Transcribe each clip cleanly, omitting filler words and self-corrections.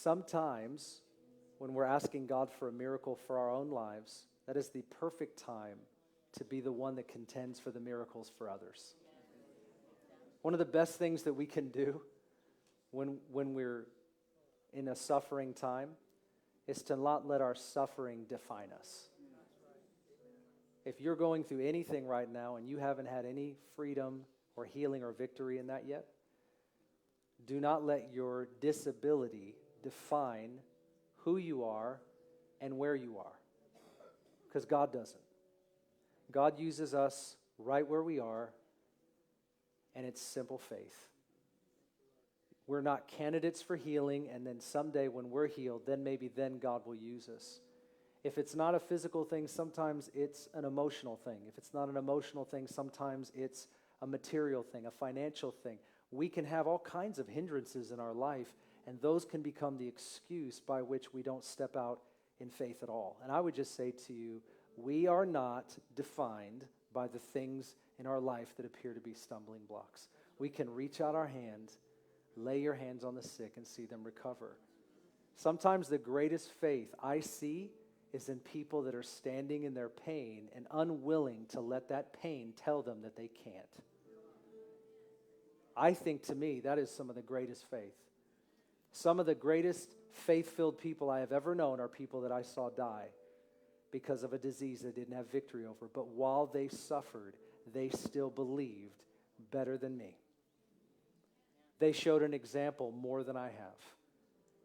Sometimes when we're asking God for a miracle for our own lives, that is the perfect time to be the one that contends for the miracles for others. One of the best things that we can do when we're in a suffering time is to not let our suffering define us. If you're going through anything right now and you haven't had any freedom or healing or victory in that yet, do not let your disability define who you are and where you are, because God doesn't. God uses us right where we are, and it's simple faith. We're not candidates for healing, and then someday when we're healed, then God will use us. If it's not a physical thing, sometimes it's an emotional thing. If it's not an emotional thing, sometimes it's a material thing, a financial thing. We can have all kinds of hindrances in our life, and those can become the excuse by which we don't step out in faith at all. And I would just say to you, we are not defined by the things in our life that appear to be stumbling blocks. We can reach out our hand, lay your hands on the sick, and see them recover. Sometimes the greatest faith I see is in people that are standing in their pain and unwilling to let that pain tell them that they can't. I think, to me, that is some of the greatest faith. Some of the greatest faith-filled people I have ever known are people that I saw die because of a disease they didn't have victory over. But while they suffered, they still believed better than me. They showed an example more than I have.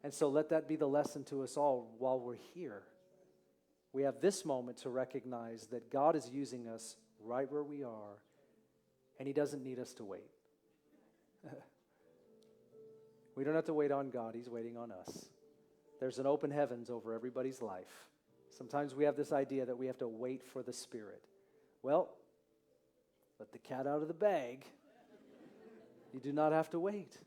And so let that be the lesson to us all while we're here. We have this moment to recognize that God is using us right where we are, and He doesn't need us to wait. We don't have to wait on God. He's waiting on us. There's an open heavens over everybody's life. Sometimes we have this idea that we have to wait for the Spirit. Well, let the cat out of the bag. You do not have to wait.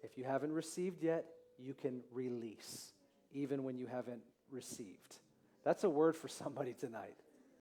If you haven't received yet, you can release, even when you haven't received. That's a word for somebody tonight.